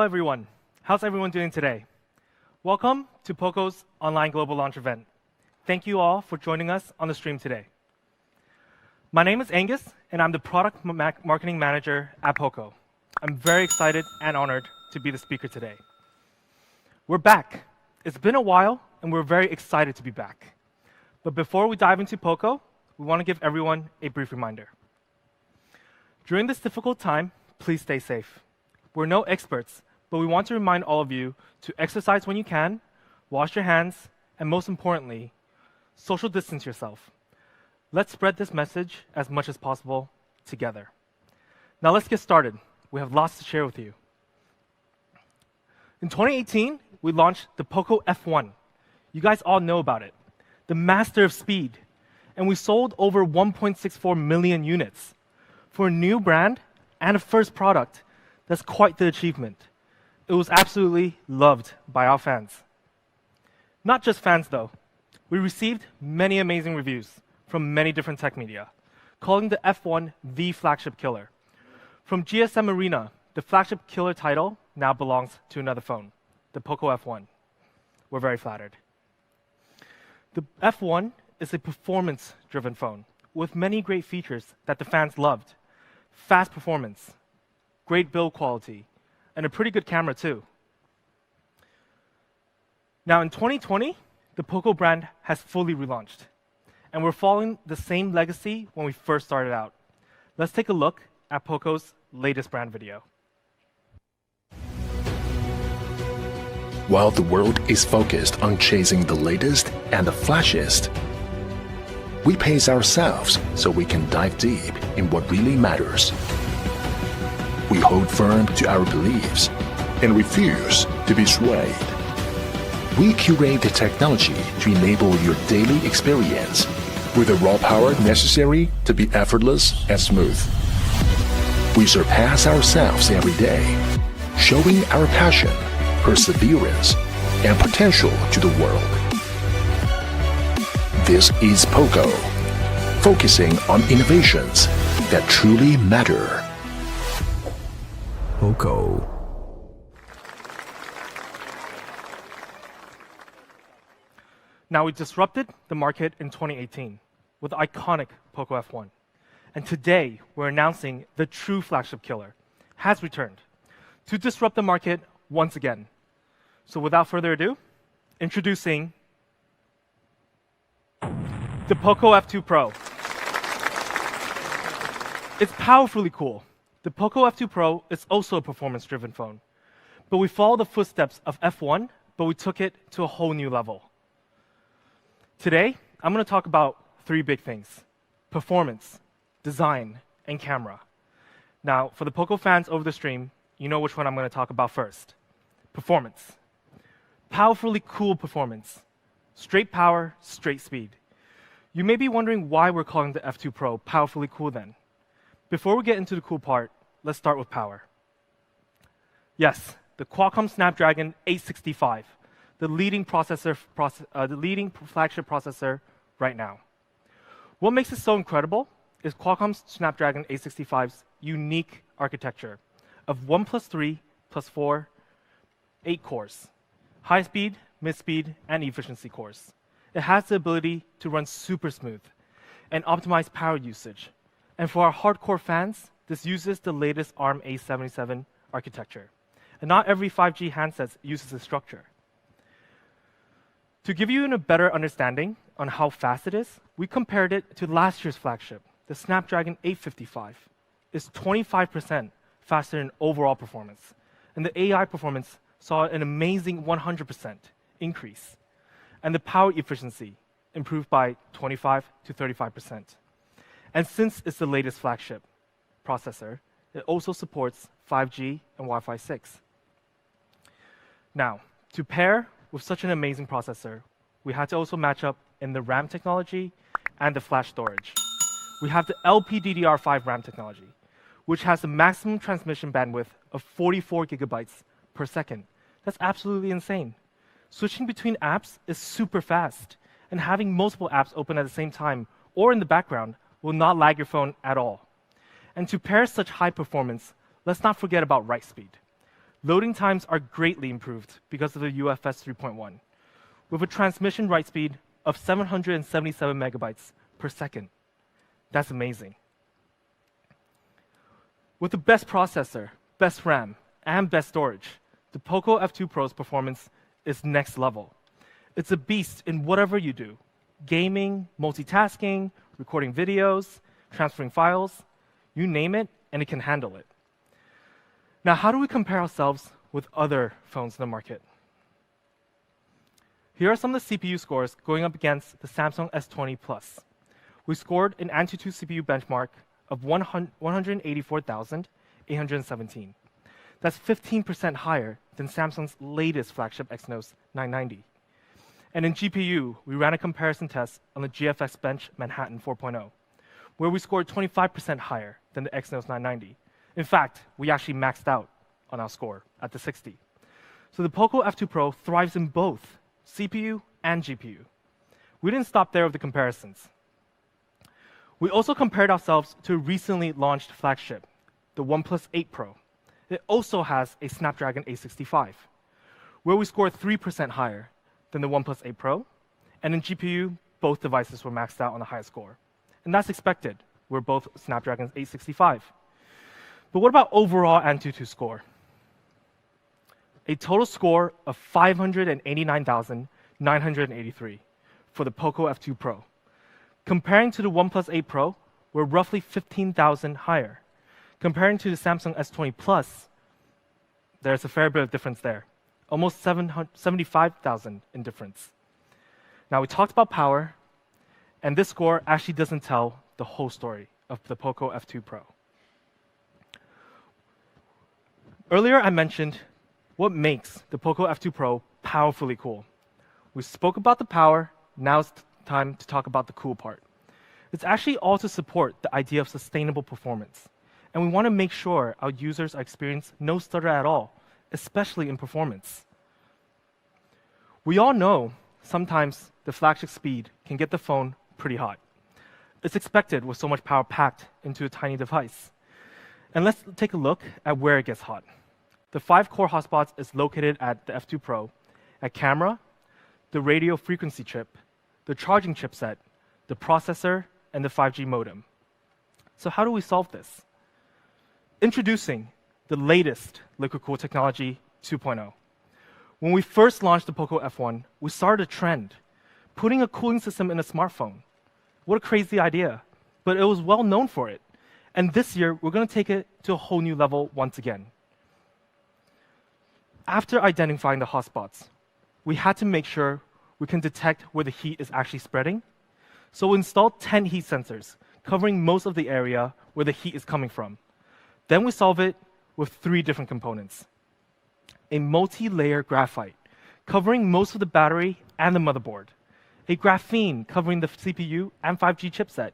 everyone. How's everyone doing today? Welcome to Poco's online global launch event. Thank you all for joining us on the stream today. My name is Angus, and I'm the product marketing manager at Poco. I'm very excited and honored to be the speaker today. We're back. It's been a while, and we're very excited to be back. But before we dive into Poco, we want to give everyone a brief reminder. During this difficult time, please stay safe. We're no experts, but we want to remind all of you to exercise when you can, wash your hands, and most importantly, social distance yourself. Let's spread this message as much as possible together. Now let's get started. We have lots to share with you. In 2018, we launched the Poco F1. You guys all know about it, the master of speed. And we sold over 1.64 million units. For a new brand and a first product, that's quite the achievement. It was absolutely loved by our fans. Not just fans though. We received many amazing reviews from many different tech media, calling the F1 the flagship killer. From GSM Arena, the flagship killer title now belongs to another phone, the Poco F1. We're very flattered. The F1 is a performance-driven phone with many great features that the fans loved. Fast performance, great build quality, and a pretty good camera too. Now in 2020, the Poco brand has fully relaunched, and we're following the same legacy when we first started out. Let's take a look at Poco's latest brand video. While the world is focused on chasing the latest and the flashiest, we pace ourselves so we can dive deep in what really matters. We hold firm to our beliefs and refuse to be swayed. We curate the technology to enable your daily experience with the raw power necessary to be effortless and smooth. We surpass ourselves every day, showing our passion, perseverance, and potential to the world. This is Poco, focusing on innovations that truly matter. Poco. Now, we disrupted the market in 2018 with the iconic Poco F1. And today, we're announcing the true flagship killer has returned to disrupt the market once again. So without further ado, introducing the Poco F2 Pro. It's powerfully cool. The Poco F2 Pro is also a performance-driven phone. But we follow the footsteps of F1, but we took it to a whole new level. Today, I'm going to talk about three big things: performance, design, and camera. Now, for the Poco fans over the stream, you know which one I'm going to talk about first. Performance. Powerfully cool performance. Straight power, straight speed. You may be wondering why we're calling the F2 Pro powerfully cool then. Before we get into the cool part, let's start with power. Yes, the Qualcomm Snapdragon 865, the leading flagship processor right now. What makes it so incredible is Qualcomm's Snapdragon 865's unique architecture of 1 + 3 + 4, 8 cores, high speed, mid speed, and efficiency cores. It has the ability to run super smooth and optimize power usage. And for our hardcore fans, this uses the latest ARM A77 architecture. And not every 5G handset uses this structure. To give you a better understanding on how fast it is, we compared it to last year's flagship, the Snapdragon 855. It's 25% faster in overall performance. And the AI performance saw an amazing 100% increase. And the power efficiency improved by 25 to 35%. And since it's the latest flagship processor, it also supports 5G and Wi-Fi 6. Now, to pair with such an amazing processor, we had to also match up in the RAM technology and the flash storage. We have the LPDDR5 RAM technology, which has a maximum transmission bandwidth of 44 gigabytes per second. That's absolutely insane. Switching between apps is super fast, and having multiple apps open at the same time or in the background will not lag your phone at all. And to pair such high performance, let's not forget about write speed. Loading times are greatly improved because of the UFS 3.1, with a transmission write speed of 777 megabytes per second. That's amazing. With the best processor, best RAM, and best storage, the Poco F2 Pro's performance is next level. It's a beast in whatever you do: gaming, multitasking, recording videos, transferring files, you name it, and it can handle it. Now, how do we compare ourselves with other phones in the market? Here are some of the CPU scores going up against the Samsung S20 Plus. We scored an Antutu CPU benchmark of 184,817. That's 15% higher than Samsung's latest flagship Exynos 990. And in GPU, we ran a comparison test on the GFX Bench Manhattan 4.0, where we scored 25% higher than the Exynos 990. In fact, we actually maxed out on our score at the 60. So the Poco F2 Pro thrives in both CPU and GPU. We didn't stop there with the comparisons. We also compared ourselves to a recently launched flagship, the OnePlus 8 Pro. It also has a Snapdragon 865, where we scored 3% higher than the OnePlus 8 Pro, and in GPU, both devices were maxed out on the highest score. And that's expected. We're both Snapdragon 865. But what about overall Antutu score? A total score of 589,983 for the Poco F2 Pro. Comparing to the OnePlus 8 Pro, we're roughly 15,000 higher. Comparing to the Samsung S20 Plus, there's a fair bit of difference there. Almost 75,000 in difference. Now, we talked about power, and this score actually doesn't tell the whole story of the Poco F2 Pro. Earlier, I mentioned what makes the Poco F2 Pro powerfully cool. We spoke about the power, now it's time to talk about the cool part. It's actually all to support the idea of sustainable performance. And we want to make sure our users experience no stutter at all, especially in performance. We all know sometimes the flagship speed can get the phone pretty hot. It's expected with so much power packed into a tiny device. And let's take a look at where it gets hot. The 5-core hotspots is located at the F2 Pro, at camera, the radio frequency chip, the charging chipset, the processor, and the 5G modem. So how do we solve this? Introducing the latest liquid cool technology 2.0. When we first launched the Poco F1, we started a trend, putting a cooling system in a smartphone. What a crazy idea, but it was well known for it. And this year, we're going to take it to a whole new level once again. After identifying the hotspots, we had to make sure we can detect where the heat is actually spreading. So we installed 10 heat sensors, covering most of the area where the heat is coming from. Then we solve it with 3 different components. A multi-layer graphite, covering most of the battery and the motherboard. A graphene, covering the CPU and 5G chipset.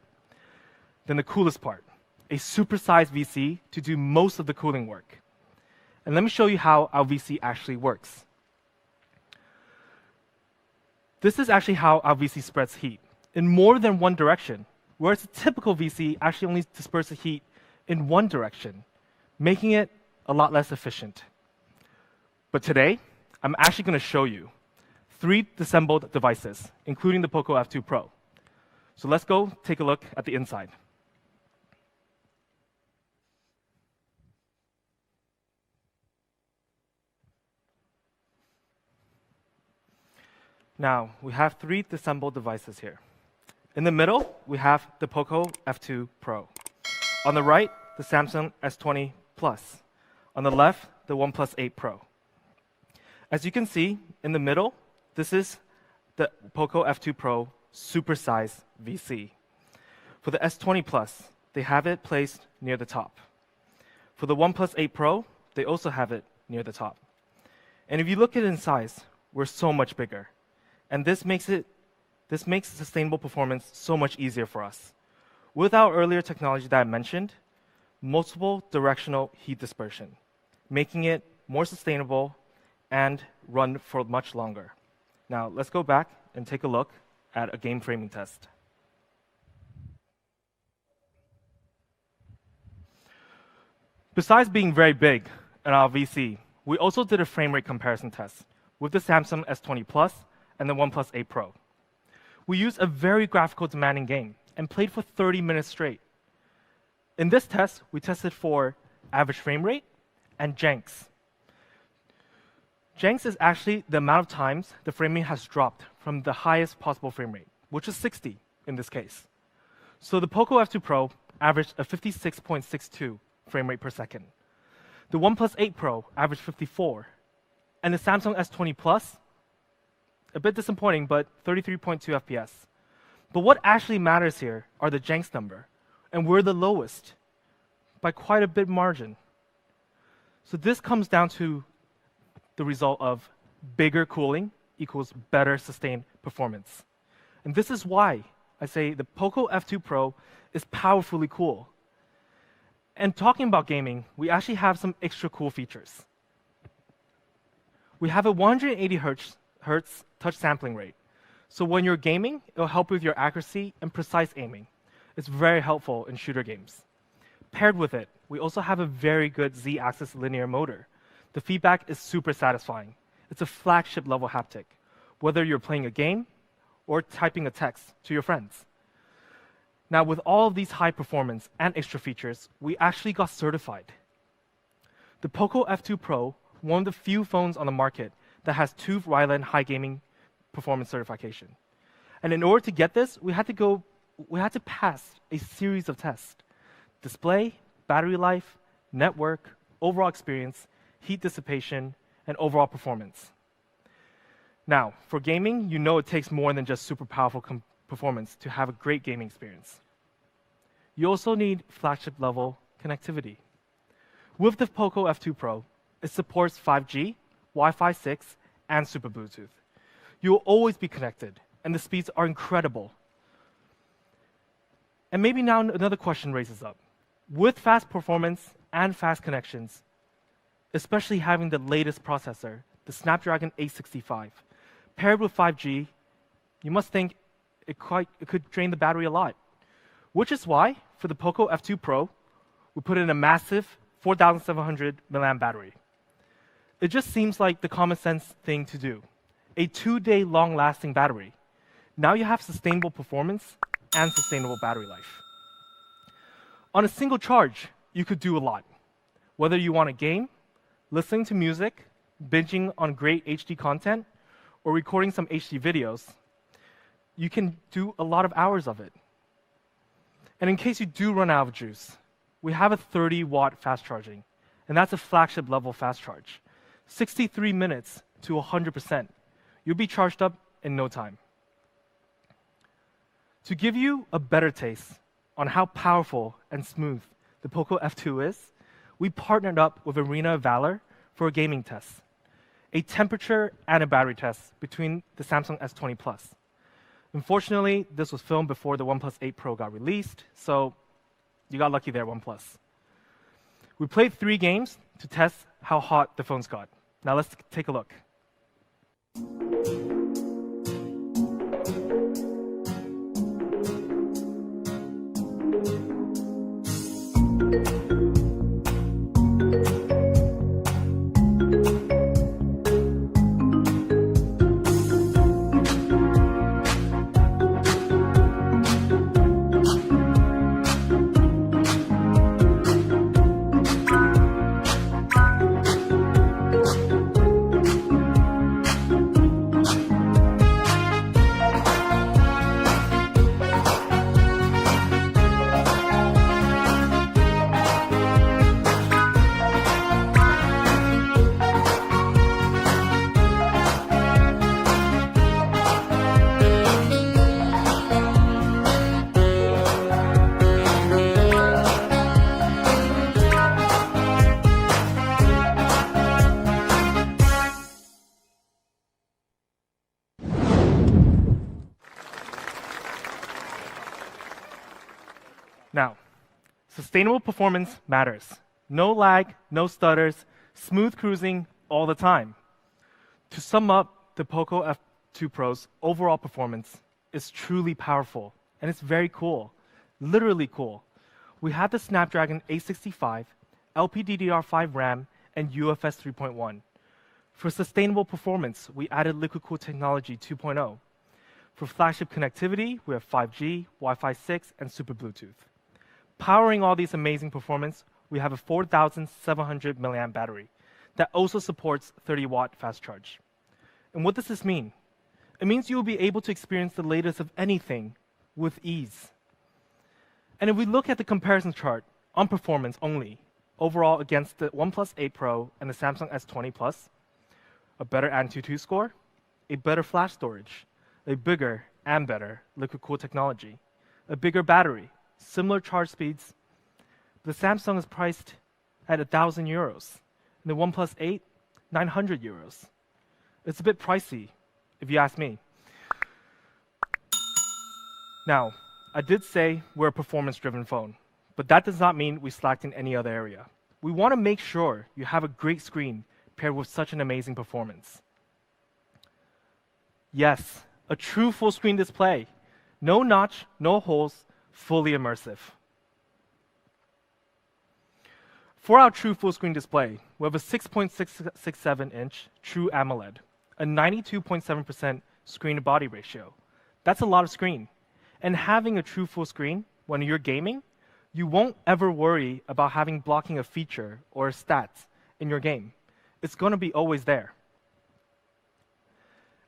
Then the coolest part, a supersized VC to do most of the cooling work. And let me show you how our VC actually works. This is actually how our VC spreads heat, in more than one direction, whereas a typical VC actually only disperses heat in one direction, making it a lot less efficient. But today, I'm actually going to show you 3 disassembled devices, including the Poco F2 Pro. So let's go take a look at the inside. Now, we have 3 disassembled devices here. In the middle, we have the Poco F2 Pro. On the right, the Samsung S20 Plus. On the left, the OnePlus 8 Pro. As you can see, in the middle, this is the Poco F2 Pro supersized VC. For the S20 Plus, they have it placed near the top. For the OnePlus 8 Pro, they also have it near the top. And if you look at it in size, we're so much bigger. And this makes sustainable performance so much easier for us. With our earlier technology that I mentioned, multiple directional heat dispersion, making it more sustainable and run for much longer. Now, let's go back and take a look at a game framing test. Besides being very big in our VC, we also did a frame rate comparison test with the Samsung S20 Plus and the OnePlus 8 Pro. We used a very graphical demanding game and played for 30 minutes straight. In this test, we tested for average frame rate and janks. Janks is actually the amount of times the frame rate has dropped from the highest possible frame rate, which is 60 in this case. So the Poco F2 Pro averaged a 56.62 frame rate per second. The OnePlus 8 Pro averaged 54. And the Samsung S20 Plus, a bit disappointing, but 33.2 FPS. But what actually matters here are the janks number. And we're the lowest by quite a bit margin. So this comes down to the result of bigger cooling equals better sustained performance. And this is why I say the Poco F2 Pro is powerfully cool. And talking about gaming, we actually have some extra cool features. We have a 180 hertz touch sampling rate. So when you're gaming, it'll help with your accuracy and precise aiming. It's very helpful in shooter games. Paired with it, we also have a very good Z-axis linear motor. The feedback is super satisfying. It's a flagship level haptic, whether you're playing a game or typing a text to your friends. Now, with all of these high performance and extra features, we actually got certified. The Poco F2 Pro, one of the few phones on the market that has TÜV Rheinland high gaming performance certification. And in order to get this, we had to pass a series of tests: display, battery life, network, overall experience, heat dissipation, and overall performance. Now, for gaming, you know it takes more than just super powerful performance to have a great gaming experience. You also need flagship level connectivity. With the Poco F2 Pro, it supports 5G, Wi-Fi 6, and Super Bluetooth. You will always be connected, and the speeds are incredible. And maybe now another question raises up. With fast performance and fast connections, especially having the latest processor, the Snapdragon 865, paired with 5G, you must think it could drain the battery a lot. Which is why, for the Poco F2 Pro, we put in a massive 4,700 mAh battery. It just seems like the common sense thing to do. A 2-day long-lasting battery. Now you have sustainable performance and sustainable battery life. On a single charge, you could do a lot. Whether you want to game, listening to music, binging on great HD content, or recording some HD videos, you can do a lot of hours of it. And in case you do run out of juice, we have a 30-watt fast charging, and that's a flagship level fast charge. 63 minutes to 100%. You'll be charged up in no time. To give you a better taste on how powerful and smooth the Poco F2 is, we partnered up with Arena of Valor for a gaming test, a temperature and a battery test between the Samsung S20 Plus. Unfortunately, this was filmed before the OnePlus 8 Pro got released, so you got lucky there, OnePlus. We played 3 games to test how hot the phones got. Now let's take a look. Now, sustainable performance matters. No lag, no stutters, smooth cruising all the time. To sum up, the Poco F2 Pro's overall performance is truly powerful, and it's very cool, literally cool. We have the Snapdragon 865, LPDDR5 RAM, and UFS 3.1. For sustainable performance, we added liquid-cooled technology 2.0. For flagship connectivity, we have 5G, Wi-Fi 6, and Super Bluetooth. Powering all these amazing performance, we have a 4,700 milliamp battery that also supports 30-watt fast charge. And what does this mean? It means you will be able to experience the latest of anything with ease. And if we look at the comparison chart on performance only, overall against the OnePlus 8 Pro and the Samsung S20 Plus, a better Antutu score, a better flash storage, a bigger and better liquid-cooled technology, a bigger battery, similar charge speeds. The Samsung is priced at €1,000, and the OnePlus 8, €900. It's a bit pricey, if you ask me. Now, I did say we're a performance-driven phone, but that does not mean we slacked in any other area. We want to make sure you have a great screen paired with such an amazing performance. Yes, a true full-screen display. No notch, no holes, fully immersive. For our true full-screen display, we have a 6.667-inch True AMOLED, a 92.7% screen-to-body ratio. That's a lot of screen. And having a true full screen, when you're gaming, you won't ever worry about having blocking a feature or a stat in your game. It's going to be always there.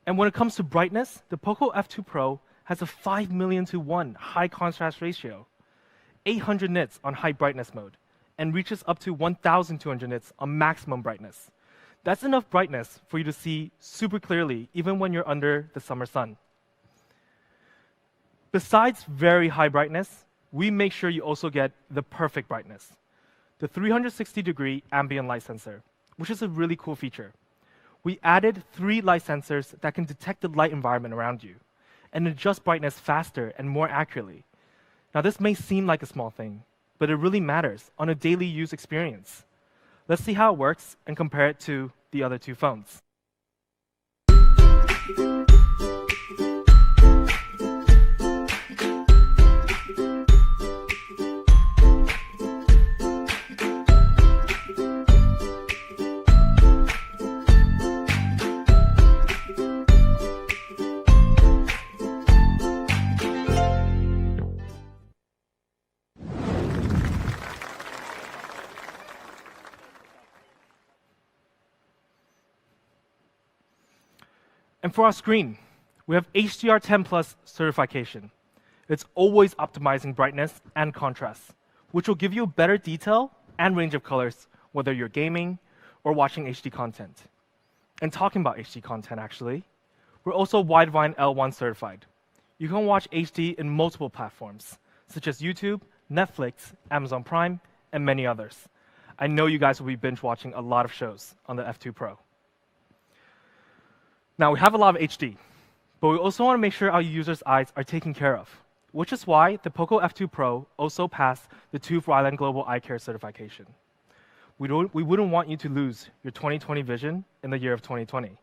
And when it comes to brightness, the Poco F2 Pro has a 5 million to 1 high contrast ratio, 800 nits on high brightness mode, and reaches up to 1,200 nits on maximum brightness. That's enough brightness for you to see super clearly, even when you're under the summer sun. Besides very high brightness, we make sure you also get the perfect brightness, the 360-degree ambient light sensor, which is a really cool feature. We added 3 light sensors that can detect the light environment around you and adjust brightness faster and more accurately. Now, this may seem like a small thing, but it really matters on a daily use experience. Let's see how it works and compare it to the other 2 phones. And for our screen, we have HDR10 Plus certification. It's always optimizing brightness and contrast, which will give you better detail and range of colors, whether you're gaming or watching HD content. And talking about HD content, actually, we're also Widevine L1 certified. You can watch HD in multiple platforms, such as YouTube, Netflix, Amazon Prime, and many others. I know you guys will be binge watching a lot of shows on the F2 Pro. Now, we have a lot of HD, but we also want to make sure our users' eyes are taken care of, which is why the Poco F2 Pro also passed the TÜV Rheinland Global Eye Care certification. We wouldn't want you to lose your 20/20 vision in the year of 2020.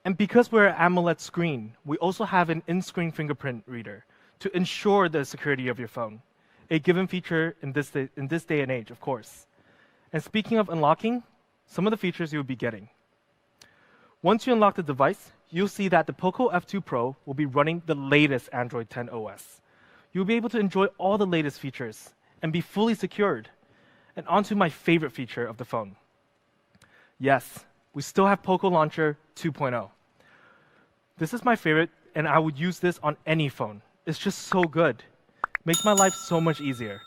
And because we're an AMOLED screen, we also have an in-screen fingerprint reader to ensure the security of your phone, a given feature in this day and age, of course. And speaking of unlocking, some of the features you'll be getting. Once you unlock the device, you'll see that the Poco F2 Pro will be running the latest Android 10 OS. You'll be able to enjoy all the latest features and be fully secured. And onto my favorite feature of the phone. Yes, we still have Poco Launcher 2.0. This is my favorite, and I would use this on any phone. It's just so good. Makes my life so much easier.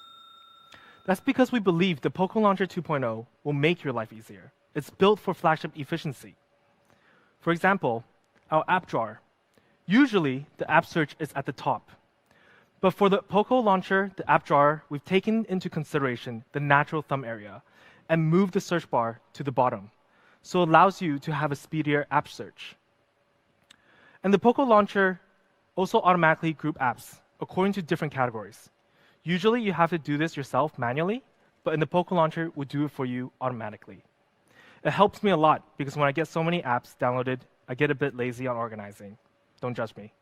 That's because we believe the Poco Launcher 2.0 will make your life easier. It's built for flagship efficiency. For example, our app drawer. Usually, the app search is at the top. But for the Poco Launcher, the app drawer, we've taken into consideration the natural thumb area and moved the search bar to the bottom, so it allows you to have a speedier app search. And the Poco Launcher also automatically groups apps according to different categories. Usually, you have to do this yourself manually, but in the Poco Launcher, we'll do it for you automatically. It helps me a lot because when I get so many apps downloaded, I get a bit lazy on organizing. Don't judge me.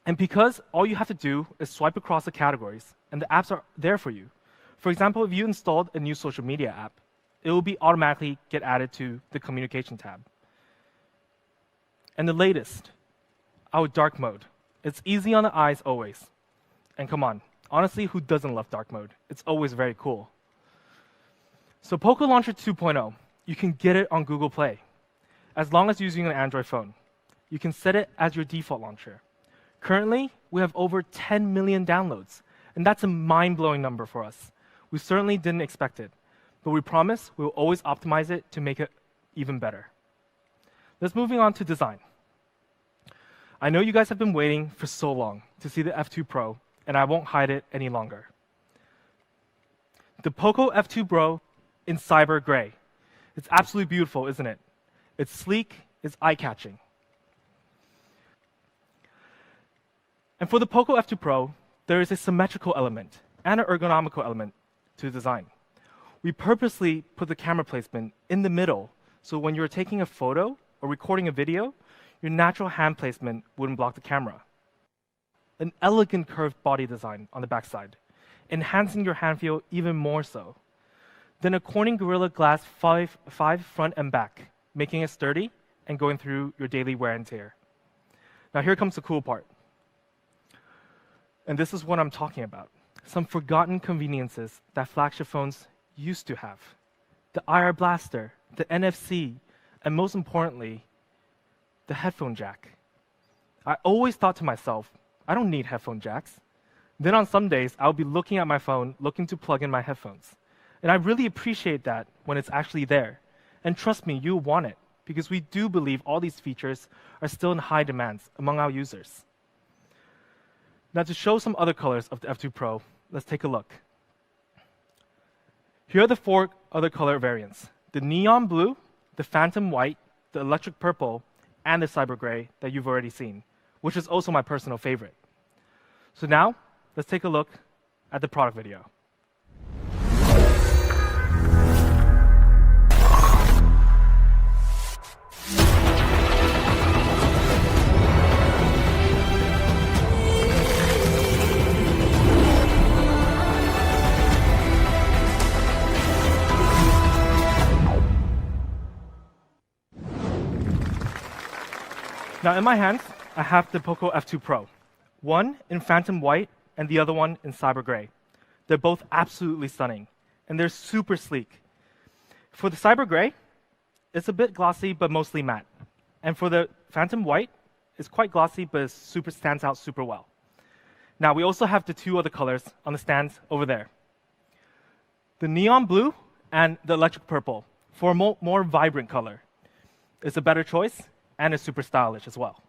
And because all you have to do is swipe across the categories and the apps are there for you, For example, if you installed a new social media app, it will be automatically get added to the communication tab. And the latest, our dark mode. It's easy on the eyes always. And come on, honestly, who doesn't love dark mode? It's always very cool. So Poco Launcher 2.0, you can get it on Google Play, as long as you're using an Android phone. You can set it as your default launcher. Currently, we have over 10 million downloads, and that's a mind-blowing number for us. We certainly didn't expect it, but we promise we will always optimize it to make it even better. Let's moving on to design. I know you guys have been waiting for so long to see the F2 Pro, and I won't hide it any longer. The Poco F2 Pro in cyber gray. It's absolutely beautiful, isn't it? It's sleek, it's eye-catching. And for the Poco F2 Pro, there is a symmetrical element and an ergonomical element to the design. We purposely put the camera placement in the middle, so when you're taking a photo or recording a video, your natural hand placement wouldn't block the camera. An elegant curved body design on the backside, enhancing your hand feel even more so. Then a Corning Gorilla Glass 5 front and back, making it sturdy and going through your daily wear and tear. Now here comes the cool part. And this is what I'm talking about. Some forgotten conveniences that flagship phones used to have. The IR blaster, the NFC, and most importantly, the headphone jack. I always thought to myself, I don't need headphone jacks. Then on some days, I'll be looking at my phone, looking to plug in my headphones. And I really appreciate that when it's actually there. And trust me, you'll want it, because we do believe all these features are still in high demand among our users. Now to show some other colors of the F2 Pro, let's take a look. Here are the 4 other color variants: the neon blue, the phantom white, the electric purple, and the cyber gray that you've already seen, which is also my personal favorite. So now, let's take a look at the product video. Now in my hands, I have the Poco F2 Pro. One in phantom white and the other one in cyber gray. They're both absolutely stunning, and they're super sleek. For the cyber gray, it's a bit glossy, but mostly matte. And for the phantom white, it's quite glossy, but it stands out super well. Now we also have the 2 other colors on the stands over there. The neon blue and the electric purple for a more vibrant color. It's a better choice, and it's super stylish as well.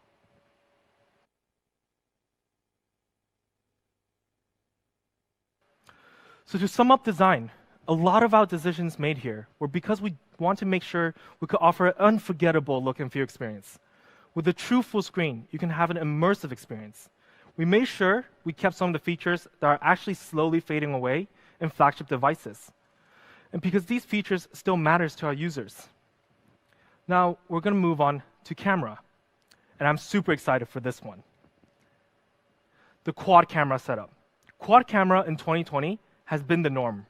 So to sum up design, a lot of our decisions made here were because we want to make sure we could offer an unforgettable look and feel experience. With a true full screen, you can have an immersive experience. We made sure we kept some of the features that are actually slowly fading away in flagship devices. And because these features still matters to our users. Now, we're going to move on to camera. And I'm super excited for this one. The quad camera setup. Quad camera in 2020 has been the norm,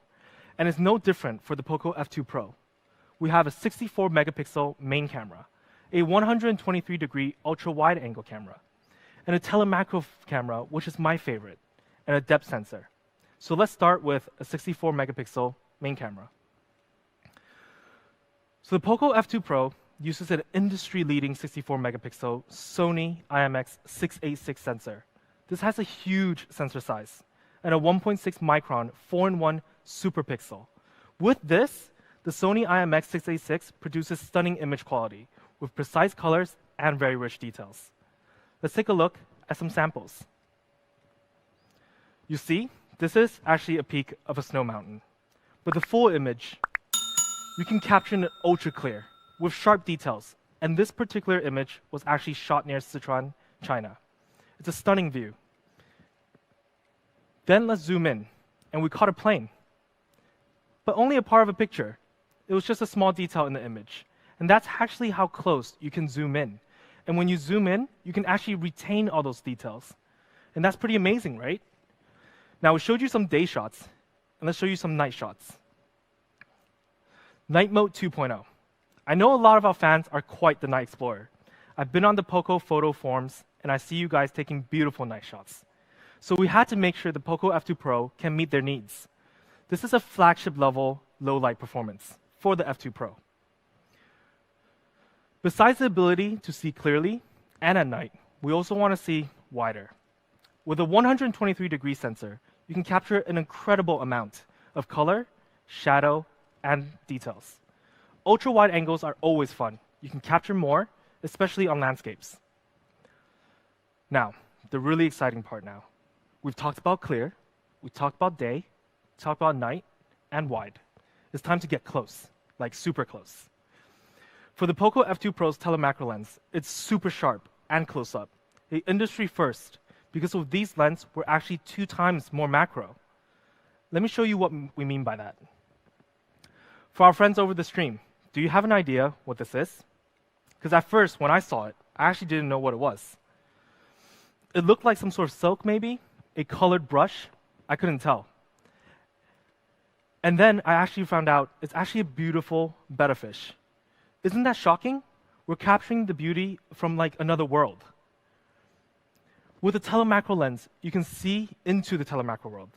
and it's no different for the Poco F2 Pro. We have a 64 megapixel main camera, a 123-degree ultra-wide angle camera, and a telemacro camera, which is my favorite, and a depth sensor. So let's start with a 64 megapixel main camera. So the Poco F2 Pro uses an industry-leading 64 megapixel Sony IMX686 sensor. This has a huge sensor size and a 1.6 micron 4-in-1 super pixel. With this, the Sony IMX686 produces stunning image quality with precise colors and very rich details. Let's take a look at some samples. You see, this is actually a peak of a snow mountain. But the full image, you can capture in ultra clear with sharp details. And this particular image was actually shot near Sichuan, China. It's a stunning view. Then let's zoom in, and we caught a plane. But only a part of a picture. It was just a small detail in the image. And that's actually how close you can zoom in. And when you zoom in, you can actually retain all those details. And that's pretty amazing, right? Now, we showed you some day shots. and let's show you some night shots. Night Mode 2.0. I know a lot of our fans are quite the night explorer. I've been on the Poco photo forums, and I see you guys taking beautiful night shots. So we had to make sure the Poco F2 Pro can meet their needs. This is a flagship level low light performance for the F2 Pro. Besides the ability to see clearly and at night, we also want to see wider. With a 123-degree sensor, you can capture an incredible amount of color, shadow, and details. Ultra-wide angles are always fun. You can capture more, especially on landscapes. Now, the really exciting part now. We've talked about clear, we talked about day, talked about night, and wide. It's time to get close, like super close. For the Poco F2 Pro's telemacro lens, it's super sharp and close-up. The industry first, because with these lenses, we're actually 2 times more macro. Let me show you what we mean by that. For our friends over the stream, do you have an idea what this is? Because at first, when I saw it, I actually didn't know what it was. It looked like some sort of silk, maybe, a colored brush. I couldn't tell. And then I actually found out it's actually a beautiful betta fish. Isn't that shocking? We're capturing the beauty from like another world. With a telemacro lens, you can see into the telemacro world,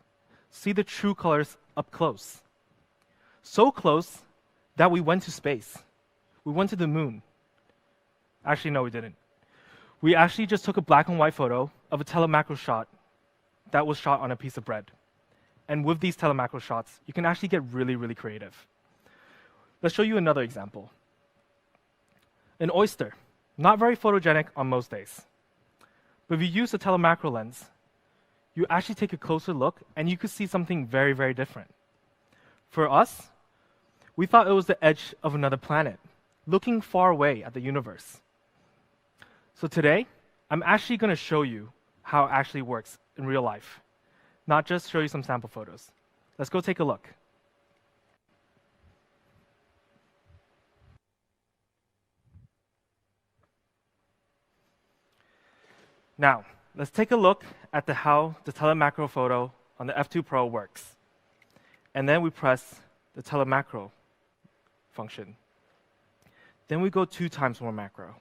see the true colors up close. So close that we went to space. We went to the moon. Actually, no, we didn't. We actually just took a black and white photo of a telemacro shot that was shot on a piece of bread. And with these telemacro shots, you can actually get really, really creative. Let's show you another example. An oyster, not very photogenic on most days. But if you use a telemacro lens, you actually take a closer look and you could see something very, very different. For us, we thought it was the edge of another planet, looking far away at the universe. So today, I'm actually going to show you how it actually works in real life, not just show you some sample photos. Let's go take a look. Now, let's take a look at how the telemacro photo on the F2 Pro works. And then we press the telemacro function. Then we go 2 times more macro.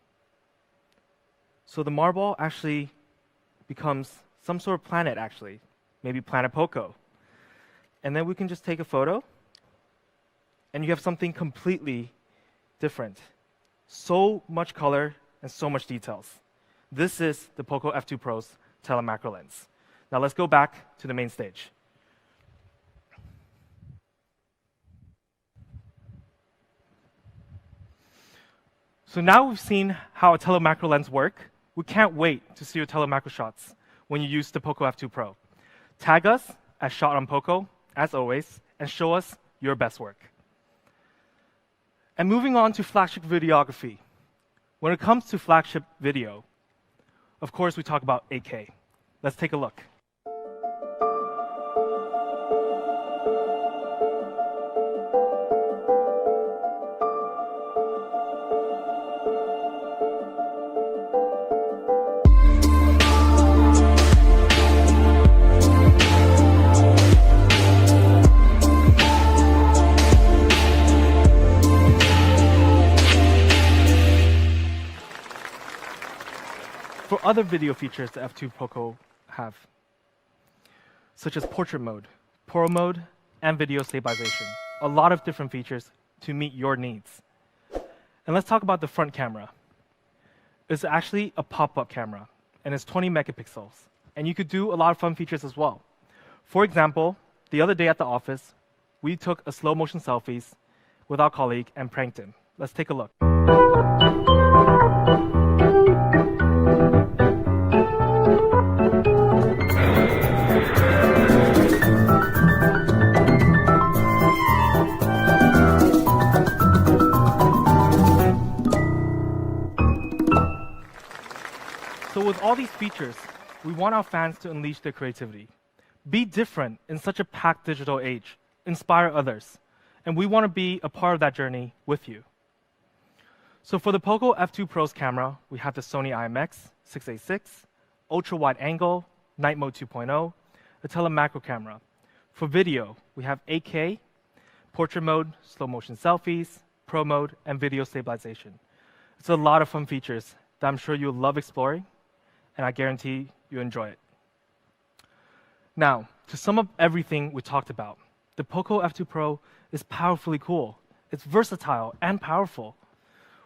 So the marble actually becomes some sort of planet, actually. Maybe Planet Poco. And then we can just take a photo, and you have something completely different. So much color and so much details. This is the Poco F2 Pro's telemacro lens. Now let's go back to the main stage. So now we've seen how a telemacro lens work. We can't wait to see your telemacro shots when you use the Poco F2 Pro. Tag us at Shot on Poco, as always, and show us your best work. And moving on to flagship videography. When it comes to flagship video, of course, we talk about 8K. Let's take a look. For other video features the F2 Poco have, such as portrait mode, pro mode, and video stabilization. A lot of different features to meet your needs. And let's talk about the front camera. It's actually a pop-up camera, and it's 20 megapixels. And you could do a lot of fun features as well. For example, the other day at the office, we took a slow motion selfies with our colleague and pranked him. Let's take a look. So with all these features, we want our fans to unleash their creativity. Be different in such a packed digital age. Inspire others. And we want to be a part of that journey with you. So for the Poco F2 Pro's camera, we have the Sony IMX686, ultra-wide angle, night mode 2.0, a telemacro camera. For video, we have 8K, portrait mode, slow motion selfies, pro mode, and video stabilization. It's a lot of fun features that I'm sure you'll love exploring, and I guarantee you enjoy it. Now, to sum up everything we talked about, the Poco F2 Pro is powerfully cool. It's versatile and powerful.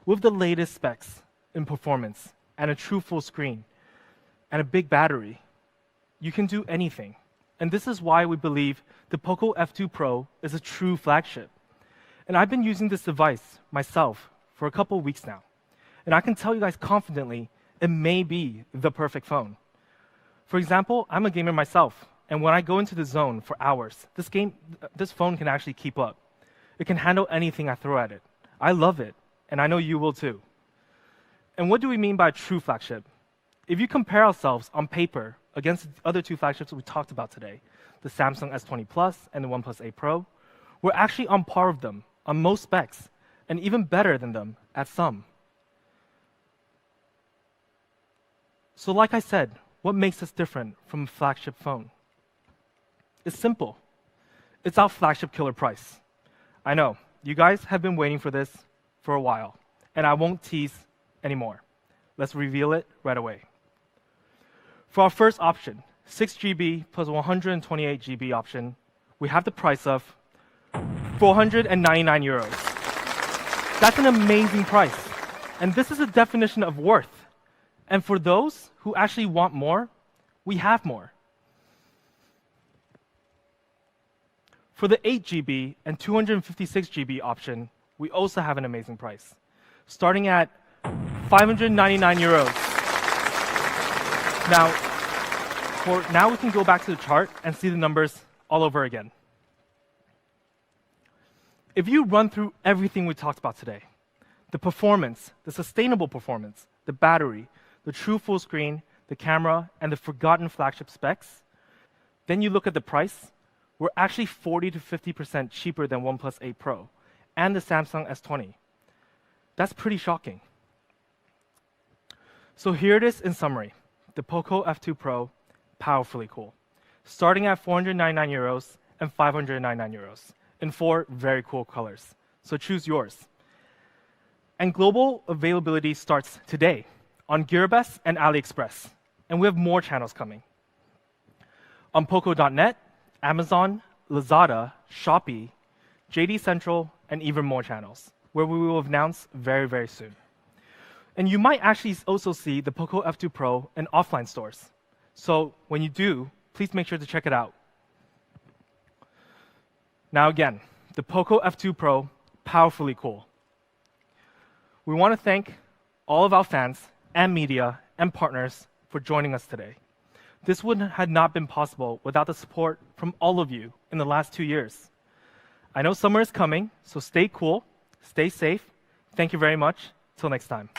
With the latest specs in performance and a true full screen and a big battery, you can do anything. And this is why we believe the Poco F2 Pro is a true flagship. And I've been using this device myself for a couple of weeks now. And I can tell you guys confidently, it may be the perfect phone. For example, I'm a gamer myself. And when I go into the zone for hours, this phone can actually keep up. It can handle anything I throw at it. I love it, and I know you will too. And what do we mean by true flagship? If you compare ourselves on paper against the other two flagships we talked about today, the Samsung S20 Plus and the OnePlus 8 Pro, we're actually on par with them on most specs, and even better than them at some. So like I said, what makes us different from a flagship phone? It's simple. It's our flagship killer price. I know, you guys have been waiting for this for a while, and I won't tease anymore. Let's reveal it right away. For our first option, 6 GB plus 128 GB option, we have the price of 499 euros. That's an amazing price. And this is a definition of worth. And for those who actually want more, we have more. For the 8 GB and 256 GB option, we also have an amazing price, starting at 599 euros. Now we can go back to the chart and see the numbers all over again. If you run through everything we talked about today, the performance, the sustainable performance, the battery, the true full screen, the camera, and the forgotten flagship specs, then you look at the price, we're actually 40 to 50% cheaper than OnePlus 8 Pro and the Samsung S20. That's pretty shocking. So here it is in summary. The Poco F2 Pro, powerfully cool. Starting at 499 euros and 599 euros in 4 very cool colors. So choose yours. And global availability starts today on Gearbest and AliExpress. And we have more channels coming. On Poco.net, Amazon, Lazada, Shopee, JD Central, and even more channels, where we will announce very, very soon. And you might actually also see the Poco F2 Pro in offline stores. So when you do, please make sure to check it out. Now again, the Poco F2 Pro, powerfully cool. We want to thank all of our fans and media and partners for joining us today. This would have not been possible without the support from all of you in the last 2 years. I know summer is coming, so stay cool, stay safe. Thank you very much. Till next time.